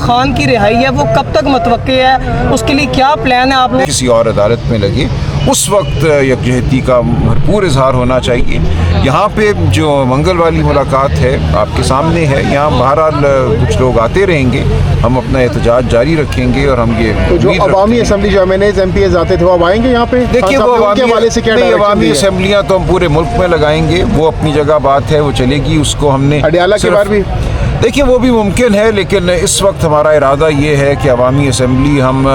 خان کی رہائی ہے وہ کب تک متوقع ہے؟ اس کے لیے کیا پلان ہے آپ لوگ؟ کسی اور عدالت میں لگے اس وقت یکجہتی کا بھرپور اظہار ہونا چاہیے. یہاں پہ جو منگل والی ملاقات ہے آپ کے سامنے ہے. یہاں بہرحال کچھ لوگ آتے رہیں گے, ہم اپنا احتجاج جاری رکھیں گے اور ہم یہ جو عوامی اسمبلی جو ایم پی ایز آتے تھے وہ اب آئیں گے یہاں پہ. دیکھیے وہ عوامی اسمبلیاں تو ہم پورے ملک میں لگائیں گے, وہ اپنی جگہ بات ہے, وہ چلے گی. اس کو ہم نے اڈیالہ کے بار بھی دیکھیے وہ بھی ممکن ہے, لیکن اس وقت ہمارا ارادہ یہ ہے کہ عوامی اسمبلی ہم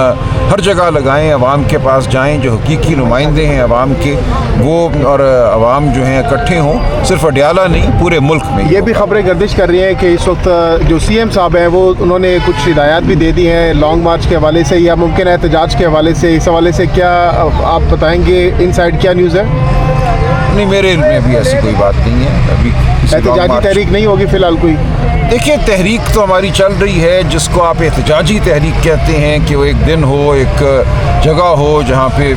ہر جگہ لگائیں, عوام کے پاس جائیں, جو حقیقی نمائندے ہیں عوام کے وہ اور عوام جو ہیں اکٹھے ہوں, صرف اڈیالہ نہیں پورے ملک میں. یہ بھی خبریں گردش کر رہی ہیں کہ اس وقت جو سی ایم صاحب ہیں وہ انہوں نے کچھ ہدایات بھی دے دی ہیں لانگ مارچ کے حوالے سے یا ممکن ہے احتجاج کے حوالے سے. اس حوالے سے کیا آپ بتائیں گے, ان سائڈ کیا نیوز ہے؟ نہیں, میرے علم میں بھی ایسی کوئی بات نہیں ہے. ابھی احتجاجی تحریک نہیں ہوگی فی الحال کوئی؟ دیکھیے تحریک تو ہماری چل رہی ہے, جس کو آپ احتجاجی تحریک کہتے ہیں کہ وہ ایک دن ہو, ایک جگہ ہو جہاں پہ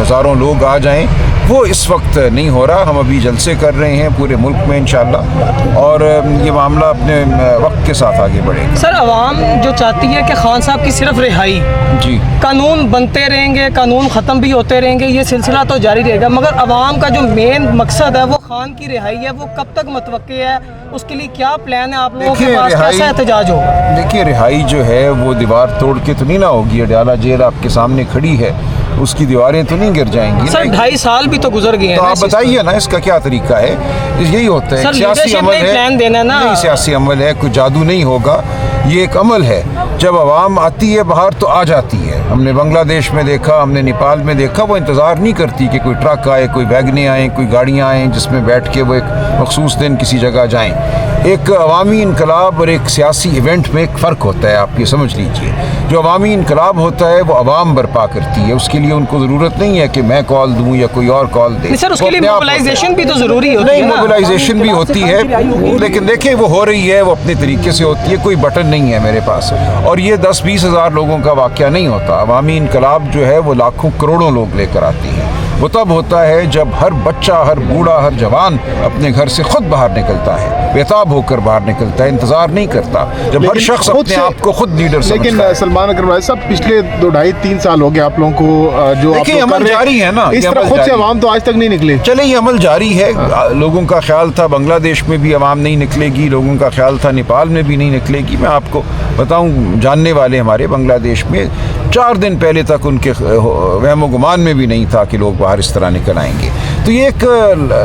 ہزاروں لوگ آ جائیں, وہ اس وقت نہیں ہو رہا. ہم ابھی جلسے کر رہے ہیں پورے ملک میں انشاءاللہ, اور یہ معاملہ اپنے وقت کے ساتھ آگے بڑھے گا. سر عوام جو چاہتی ہے کہ خان صاحب کی صرف رہائی, جی قانون بنتے رہیں گے, قانون ختم بھی ہوتے رہیں گے, یہ سلسلہ تو جاری رہے گا, مگر عوام کا جو مین مقصد ہے وہ خان کی رہائی ہے, وہ کب تک متوقع ہے؟ اس کے لیے کیا پلان ہے آپ لوگوں کے پاس؟ کیسا احتجاج ہوگا؟ دیکھیے رہائی جو ہے وہ دیوار توڑ کے تو نہیں نہ ہوگی. اڈیالہ جیل آپ کے سامنے کھڑی ہے, اس کی دیواریں تو نہیں گر جائیں گی. سر 2.5 سال بھی تو گزر گئے ہیں, تو آپ بتائیے نا اس کا کیا طریقہ ہے. یہی ہوتا ہے سیاسی عمل ہے, نہیں سیاسی عمل ہے, کوئی جادو نہیں ہوگا, یہ ایک عمل ہے. جب عوام آتی ہے باہر تو آ جاتی ہے. ہم نے بنگلہ دیش میں دیکھا, ہم نے نیپال میں دیکھا, وہ انتظار نہیں کرتی کہ کوئی ٹرک آئے, کوئی ویگنیں آئیں, کوئی گاڑیاں آئیں جس میں بیٹھ کے وہ ایک مخصوص دن کسی جگہ جائیں. ایک عوامی انقلاب اور ایک سیاسی ایونٹ میں ایک فرق ہوتا ہے, آپ یہ سمجھ لیجئے. جو عوامی انقلاب ہوتا ہے وہ عوام برپا کرتی ہے, اس کے لیے ان کو ضرورت نہیں ہے کہ میں کال دوں یا کوئی اور کال دے. سر اس کے لیے موبلائزیشن بھی تو ضروری ہوتی ہے. نہیں, موبلائزیشن بھی ہوتی ہے, لیکن دیکھیں وہ ہو رہی ہے, وہ اپنے طریقے سے ہوتی ہے. کوئی بٹن نہیں ہے میرے پاس, اور یہ 10-20 ہزار لوگوں کا واقعہ نہیں ہوتا. عوامی انقلاب جو ہے وہ لاکھوں کروڑوں لوگ لے کر آتی ہیں. وہ تب ہوتا ہے جب ہر بچہ, ہر بوڑھا, ہر جوان اپنے گھر سے خود باہر نکلتا ہے, بےتاب ہو کر باہر نکلتا ہے, انتظار نہیں کرتا. جب ہر شخص اپنے آپ کو خود لیڈر سمجھتا ہے. لیکن سلمان اکرم بھائی صاحب پچھلے 2-2.5-3 سال ہو گئے آپ لوگوں کو جو دیکھیں عمل جاری ہے نا, اس طرح خود سے عوام تو آج تک نہیں نکلے. چلے یہ عمل جاری ہے. لوگوں کا خیال تھا بنگلہ دیش میں بھی عوام نہیں نکلے گی, لوگوں کا خیال تھا نیپال میں بھی نہیں نکلے گی. میں آپ کو بتاؤں, جاننے والے ہمارے بنگلہ دیش میں 4 دن پہلے تک ان کے وہم و گمان میں بھی نہیں تھا کہ لوگ باہر اس طرح نکل آئیں گے. تو یہ ایک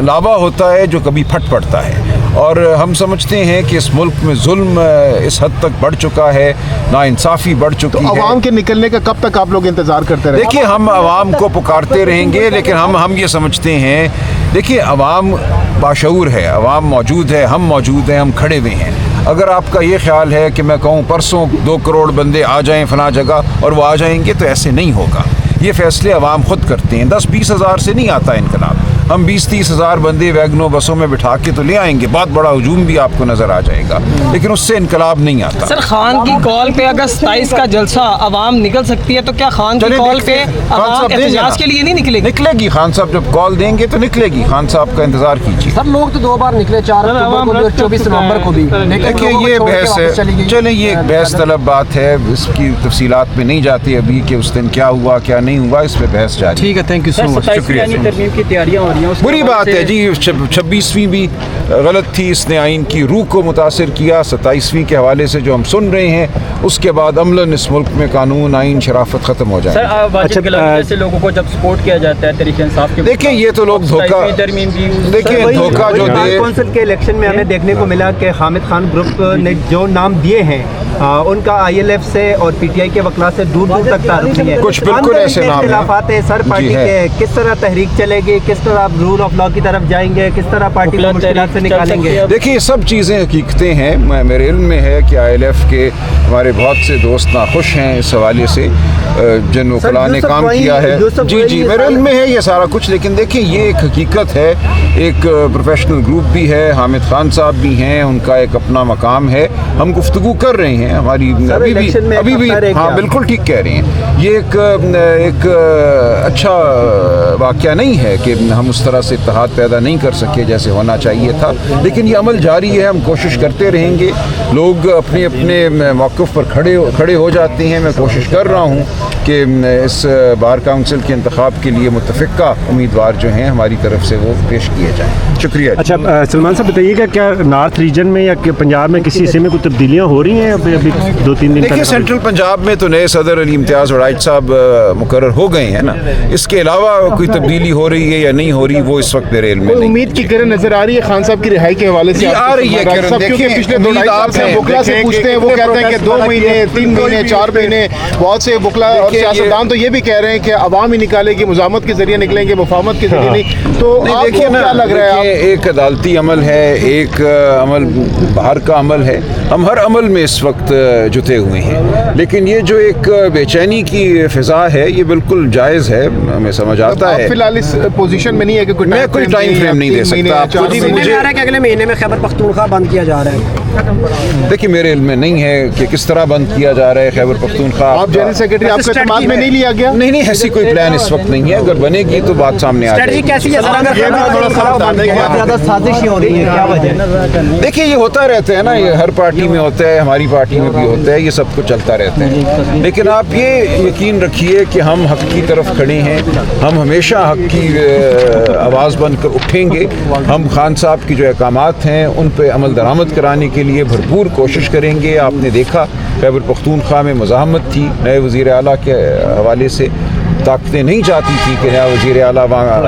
لاوا ہوتا ہے جو کبھی پھٹ پڑتا ہے, اور ہم سمجھتے ہیں کہ اس ملک میں ظلم اس حد تک بڑھ چکا ہے, ناانصافی بڑھ چکی ہے. عوام کے نکلنے کا کب تک آپ لوگ انتظار کرتے رہے؟ دیکھیے ہم عوام کو پکارتے رہیں گے, لیکن ہم یہ سمجھتے ہیں, دیکھیے عوام باشعور ہے, عوام موجود ہے, ہم موجود ہیں, ہم کھڑے ہوئے ہیں. اگر آپ کا یہ خیال ہے کہ میں کہوں پرسوں 2 کروڑ بندے آ جائیں فلاں جگہ اور وہ آ جائیں گے, تو ایسے نہیں ہوگا. یہ فیصلے عوام خود کرتے ہیں. 10-20 ہزار سے نہیں آتا انقلاب. ہم 20-30 ہزار بندے ویگنوں بسوں میں بٹھا کے تو لے آئیں گے, بہت بڑا ہجوم بھی آپ کو نظر آ جائے گا, لیکن اس سے انقلاب نہیں آتا. سر خان کی کال پہ اگر 27 کا جلسہ عوام نکل سکتی ہے, تو کیا خان کی کال پہ عوام احتجاج کے لیے نہیں نکلے گی؟ نکلے گی. خان صاحب جب کال دیں گے تو نکلے گی. خان صاحب کا انتظار کیجیے. سر لوگ تو 2 بار نکلے, 4 اکتوبر کو بھی اور 24 نومبر کو بھی. دیکھیے یہ بحث ہے, چلیں یہ ایک بحث طلب بات ہے, اس کی تفصیلات میں نہیں جاتی ابھی کہ اس دن کیا ہوا کیا نہیں ہوا, اس پہ بحث جاری. ٹھیک ہے, تھینک یو سو مچ. شکریہ. ترمیم کی تیاریاں ہو رہی ہیں, بری بات ہے جی. 26ویں بھی غلط تھی, اس نے آئین کی روح کو متاثر کیا. 27ویں کے حوالے سے جو ہم سن رہے ہیں, اس کے بعد عملاً اس ملک میں قانون, آئین, شرافت ختم ہو جائے. سر واجب گلامی جیسے لوگوں کو جب سپورٹ کیا جاتا ہے تحریک انصاف کے, دیکھیں یہ تو لوگ دھوکہ, دیکھیں دھوکہ جو دے. کونسل کے الیکشن میں ہمیں دیکھنے کو ملا کہ حامد خان گروپ نے جو نام دیے ہیں ان کا ILF سے اور PTI کے وکلاء سے دور دور تک تعلق نہیں ہے. کچھ بالکل ایسے نام اختلافات ہیں سر پارٹی کے. کس طرح تحریک چلے گی, کس طرح رول آف لا کی طرف جائیں گے, کس طرح پارٹی کو مشکلات سے نکالیں گے؟ دیکھیے یہ سب چیزیں حقیقتیں ہیں. میرے علم میں ہے کہ ILF کے ہمارے بہت سے دوست ناخوش ہیں اس حوالے سے, جن وکلاء نے کام کیا ہے. جی میرے علم میں ہے یہ سارا کچھ, لیکن دیکھیں یہ ایک حقیقت ہے. ایک پروفیشنل گروپ بھی ہے, حامد خان صاحب بھی ہیں, ان کا ایک اپنا مقام ہے. ہم گفتگو کر رہے ہیں, ہماری ابھی بھی ہاں بالکل ٹھیک کہہ رہے ہیں. یہ ایک اچھا واقعہ نہیں ہے کہ ہم اس طرح سے اتحاد پیدا نہیں کر سکے جیسے ہونا چاہیے تھا. تھا, لیکن یہ عمل جاری ہے, ہم کوشش کرتے رہیں گے. لوگ اپنے اپنے موقف پر کھڑے ہو جاتے ہیں. میں کوشش کر رہا ہوں کہ اس بار کونسل کے انتخاب کے لیے متفقہ امیدوار جو ہیں ہماری طرف سے وہ پیش کیے جائیں. شکریہ. اچھا سلمان صاحب بتائیے گا, کیا نارتھ ریجن میں یا کہ پنجاب میں کسی حصے میں کوئی تبدیلیاں ہو رہی ہیں ابھی 2-3 دن؟ دیکھیے سینٹرل پنجاب میں تو نئے صدر علی امتیاز وڑائچ صاحب مقرر ہو گئے ہیں نا. اس کے علاوہ کوئی تبدیلی ہو رہی ہے یا نہیں ہو رہی, وہ اس وقت میرے علم میں نہیں. امید کی کرن نظر آ رہی ہے خان صاحب کی رہائی کے حوالے سے؟ آ رہی ہے کرن. دیکھیں پچھلے 2-2.5 سال سے وکلا سے پوچھتے ہیں, وہ کہتے ہیں کہ 2 مہینے 3 مہینے 4 مہینے. بہت سے وکلا اور سیاستدان تو یہ بھی کہہ رہے ہیں کہ عوام ہی نکالے گی, مزاحمت کے ذریعے نکلیں گے, مفاہمت کے ذریعے نہیں. تو آپ کو کیا لگ رہا ہے؟ ایک عدالتی عمل ہے, ایک عمل باہر کا عمل ہے. ہم ہر عمل میں اس وقت جتے ہوئے ہیں, لیکن یہ جو ایک بے چینی کی فضا ہے یہ بالکل جائز ہے, ہمیں سمجھ آتا ہے. فی الحال اس پوزیشن میں نہیں ہے کہ میں کوئی ٹائم فریم نہیں دے سکتا. مجھے آ رہا ہے کہ اگلے مہینے میں خیبر پختونخوا بند کیا جا رہا ہے. دیکھیے میرے علم میں نہیں ہے کہ کس طرح بند کیا جا رہا ہے خیبر پختونخوا. آپ جنرل سیکرٹری آپ کے اعتماد میں نہیں لیا گیا؟ نہیں, ایسی کوئی پلان اس وقت نہیں ہے. اگر بنے گی تو بات سامنے آ جائے گی. کیسی ہے زیادہ سازشیں ہو رہی ہیں, کیا وجہ؟ دیکھیے یہ ہوتا رہتا ہے نا, یہ ہر پارٹی میں ہوتا ہے, ہماری پارٹی میں بھی ہوتا ہے, یہ سب کچھ چلتا رہتا ہے. لیکن آپ یہ یقین رکھیے کہ ہم حق کی طرف کھڑے ہیں. ہم ہمیشہ حق کی آواز بن کر اٹھیں گے. ہم خان صاحب کی جو احکامات ہیں ان پہ عمل درآمد کرانے کے لیے بھرپور کوشش کریں گے. آپ نے دیکھا خیبر پختونخوا میں مزاحمت تھی نئے وزیر اعلیٰ کے حوالے سے, طاقتیں نہیں چاہتی تھی کہ نیا وزیر اعلیٰ وہاں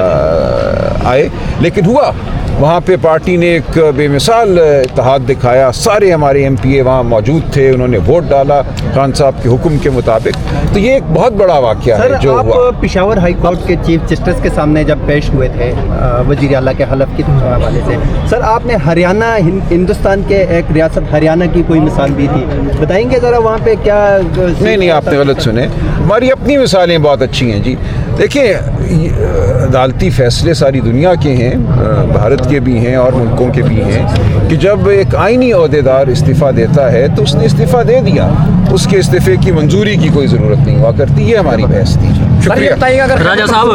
آئے, لیکن ہوا. وہاں پہ پارٹی نے ایک بے مثال اتحاد دکھایا. سارے ہمارے ایم پی اے وہاں موجود تھے, انہوں نے ووٹ ڈالا خان صاحب کے حکم کے مطابق. تو یہ ایک بہت بڑا واقعہ ہے جو ہوا. آپ پشاور ہائی کورٹ کے چیف جسٹس کے سامنے جب پیش ہوئے تھے وزیر اعلیٰ کے حلف کے حوالے سے, سر آپ نے ہریانہ ہندوستان کے ایک ریاست ہریانہ کی کوئی مثال دی تھی, بتائیں گے ذرا وہاں پہ کیا؟ نہیں, آپ نے غلط سنے. ہماری اپنی مثالیں بہت اچھی ہیں جی. دیکھیں عدالتی فیصلے ساری دنیا کے ہیں, بھارت کے بھی ہیں اور ملکوں کے بھی ہیں, کہ جب ایک آئینی عہدیدار استعفیٰ دیتا ہے تو اس نے استعفیٰ دے دیا, اس کے استعفے کی منظوری کی کوئی ضرورت نہیں ہوا کرتی. یہ ہماری بحث تھی. شکریہ. راجہ صاحب,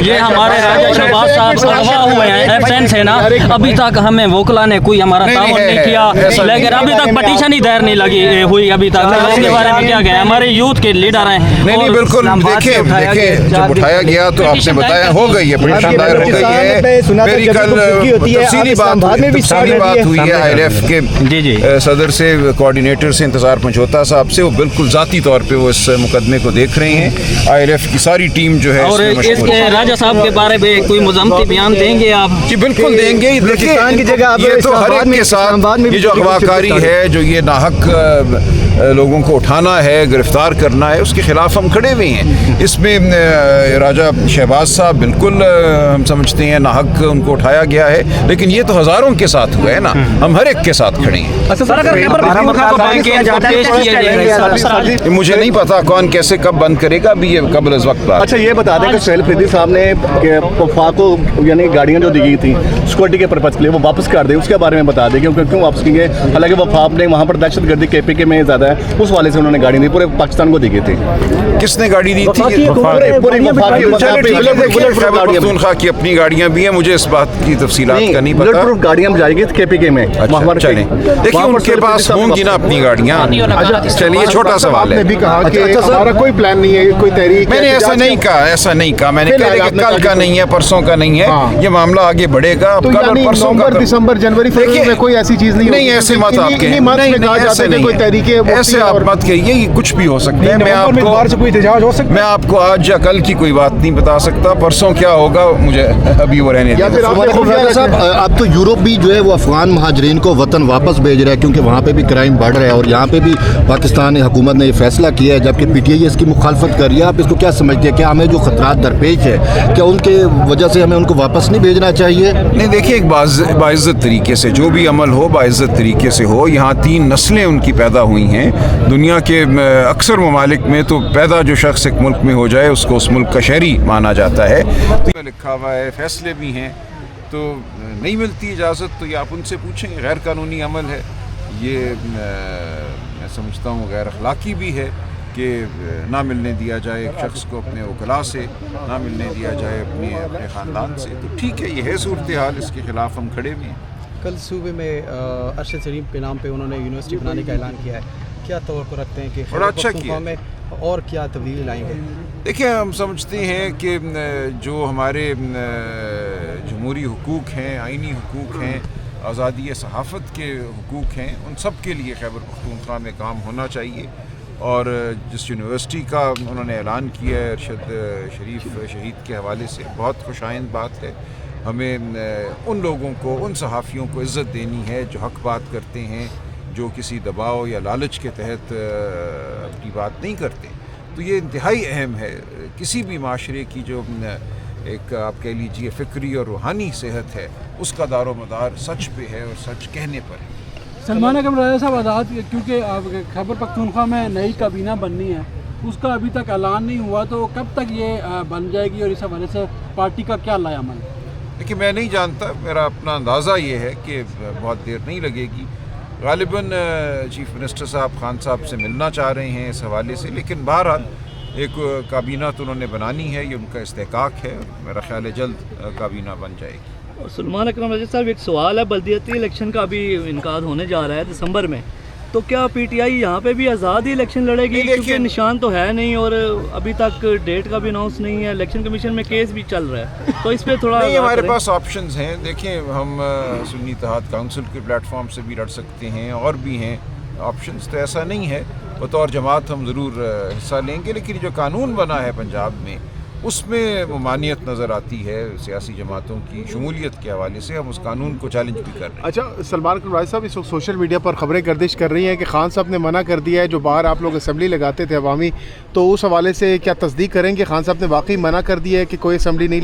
یہ ہمارے راجہ شہباز صاحب اغوا ہوئے ہیں, ایبسینس ہیں نا, ابھی تک ہمیں وکلا نے کوئی ہمارا تعاون نہیں کیا, لیکن ابھی تک پٹیشن ہی دائر نہیں لگی ہوئی ابھی تک. اس کے بارے میں کیا کہیں؟ ہمارے یوتھ کے لیڈر ہیں. نہیں بالکل, دیکھیں جب اٹھایا گیا تو آپ نے بتایا ہو گئی ہے, پٹیشن دائر ہو گئی ہے. میری کل تفصیلی بات ہوئی ہے آئی ایل ایف کے صدر سے, کوآرڈینیٹر سے, انتظار پنچوتا صاحب سے. وہ بالکل ذاتی طور پہ وہ اس مقدمے کو دیکھ رہے ہیں. آئی ایل ایف کی ساری ٹیم جو ہے, اور اس کے راجہ صاحب کے بارے میں کوئی مذمتی بیان دیں گے آپ؟ جی بالکل دیں گے. یہ تو ہر ایک کے ساتھ یہ جو اغواکاری ہے, جو یہ ناحق لوگوں کو اٹھانا ہے, گرفتار کرنا ہے, اس کے خلاف ہم کھڑے ہوئے ہیں. اس میں راجہ شہباز صاحب بالکل ہم سمجھتے ہیں ناحق ان کو اٹھایا گیا ہے, لیکن یہ تو ہزاروں کے ساتھ ہوا ہے نا, ہم ہر ایک کے ساتھ کھڑے ہیں. مجھے نہیں پتا کون کیسے کب بند کرے گا, ابھی یہ قبل از وقت بات. اچھا یہ بتا دیں کہ سہیل فریدی صاحب نے وفاق کو یعنی گاڑیاں جو دی گئی تھیں سیکورٹی کے پرپز کے لیے وہ واپس کر دیں, اس کے بارے میں بتا دیں کیوں واپس کی گئے. حالانکہ وفاق نے وہاں پر دہشت گردی کے پی کے میں زیادہ ہے, اس والے سے انہوں نے گاڑی دی, پورے پاکستان کو دی گئی تھی. کس نے گاڑی دی تھی؟ پختونخوا کی اپنی گاڑیاں بھی ہیں, مجھے اس بات کی تفصیلات کا نہیں پتا. گاڑیاں جائے گی کے پی کے میں. چلیں دیکھیں ان کے پاس ہوں گی نا اپنی گاڑیاں. چلیے چھوٹا سوال ہے. بھی کہا کہ ہمارا کوئی پلان نہیں ہے, کوئی تحریک. میں نے ایسا نہیں کہا, میں نے کہا کہ کل کا نہیں ہے, پرسوں کا نہیں ہے, یہ معاملہ آگے بڑھے گا. کل اور پرسوں کا, دسمبر جنوری فروری میں کوئی ایسی چیز نہیں. نہیں ایسے مت آپ کہیں, ایسے آپ مت کہیے, یہ کچھ بھی ہو سکتا ہے. میں آپ کو آج یا کل کی کوئی بات نہیں بتا سکتا, پرسوں کیا ہوگا مجھے ابھی وہ رہنے دیں. صاحب اب تو یورپ بھی جو ہے وہ افغان مہاجرین کو وطن واپس بھیج رہا ہے, کیونکہ وہاں پہ بھی کرائم بڑھ رہا ہے, اور یہاں پہ بھی پاکستان حکومت نے یہ فیصلہ کیا ہے, جبکہ پی ٹی آئی اس کی مخالفت کر رہی ہے. آپ اس کو کیا سمجھتے ہیں, کیا ہمیں جو خطرات درپیش ہے کیا ان کے وجہ سے ہمیں ان کو واپس نہیں بھیجنا چاہیے؟ نہیں دیکھیے, ایک باعزت طریقے سے جو بھی عمل ہو باعزت طریقے سے ہو. یہاں 3 نسلیں ان کی پیدا ہوئی ہیں. دنیا کے اکثر ممالک میں تو پیدا جو شخص ایک ملک میں ہو جائے اس کو اس ملک کا شہری مانا جاتا ہے. تو لکھا ہوا ہے, فیصلے بھی ہیں, تو نہیں ملتی اجازت تو یہ آپ ان سے پوچھیں. غیر قانونی عمل ہے یہ, میں سمجھتا ہوں غیر اخلاقی بھی ہے کہ نہ ملنے دیا جائے ایک شخص کو اپنے وکلا سے, نہ ملنے دیا جائے اپنے خاندان سے. تو ٹھیک ہے, یہ ہے صورتحال, اس کے خلاف ہم کھڑے بھی ہیں. کل صوبے میں ارشد سلیم کے نام پہ انہوں نے یونیورسٹی بنانے کا اعلان کیا ہے، کیا توقع رکھتے ہیں کہ بڑا اچھا پختونخوا میں اور کیا تبدیلی لائیں گے؟ دیکھیں، ہم سمجھتے ہیں کہ جو ہمارے جمہوری حقوق ہیں، آئینی حقوق ہیں، آزادی صحافت کے حقوق ہیں، ان سب کے لیے خیبر پختونخوا میں کام ہونا چاہیے. اور جس یونیورسٹی کا انہوں نے اعلان کیا ہے ارشد شریف شہید کے حوالے سے، بہت خوش آئند بات ہے. ہمیں ان لوگوں کو، ان صحافیوں کو عزت دینی ہے جو حق بات کرتے ہیں، جو کسی دباؤ یا لالچ کے تحت اپنی بات نہیں کرتے. تو یہ انتہائی اہم ہے. کسی بھی معاشرے کی جو ایک آپ کہہ لیجیے فکری اور روحانی صحت ہے، اس کا دار و مدار سچ پہ ہے اور سچ کہنے پر ہے. سلمان اکرم راجہ صاحب آزاد، کیونکہ خیبر پختونخوا میں نئی کابینہ بننی ہے، اس کا ابھی تک اعلان نہیں ہوا، تو کب تک یہ بن جائے گی اور اس حوالے سے پارٹی کا کیا لائے عمل؟ دیکھیے، میں نہیں جانتا، میرا اپنا اندازہ یہ ہے کہ بہت دیر نہیں لگے گی. غالباً چیف منسٹر صاحب خان صاحب سے ملنا چاہ رہے ہیں اس حوالے سے، لیکن بہرحال ایک کابینہ تو انہوں نے بنانی ہے، یہ ان کا استحقاق ہے. میرا خیال ہے جلد کابینہ بن جائے گی. سلمان اکرم راجہ صاحب، ایک سوال ہے، بلدیاتی الیکشن کا ابھی انعقاد ہونے جا رہا ہے دسمبر میں، تو کیا پی ٹی آئی یہاں پہ بھی آزاد ہی الیکشن لڑے گی؟ کیونکہ نشان تو ہے نہیں اور ابھی تک ڈیٹ کا بھی اناؤنس نہیں ہے، الیکشن کمیشن میں کیس بھی چل رہا ہے، تو اس پہ تھوڑا نہیں، ہمارے پاس آپشنز ہیں. دیکھیں، ہم سنی اتحاد کونسل کے پلیٹ فارم سے بھی لڑ سکتے ہیں، اور بھی ہیں آپشنز، تو ایسا نہیں ہے. بطور جماعت ہم ضرور حصہ لیں گے، لیکن جو قانون بنا ہے پنجاب میں، اس میں ممانعت نظر آتی ہے سیاسی جماعتوں کی شمولیت کے حوالے سے. ہم اس قانون کو چیلنج بھی کر رہے ہیں. اچھا، سلمان اکرم راجہ صاحب، اس وقت سوشل میڈیا پر خبریں گردش کر رہی ہیں کہ خان صاحب نے منع کر دیا ہے، جو باہر آپ لوگ اسمبلی لگاتے تھے عوامی، تو اس حوالے سے کیا تصدیق کریں گے خان صاحب نے واقعی منع کر دیا ہے کہ کوئی اسمبلی نہیں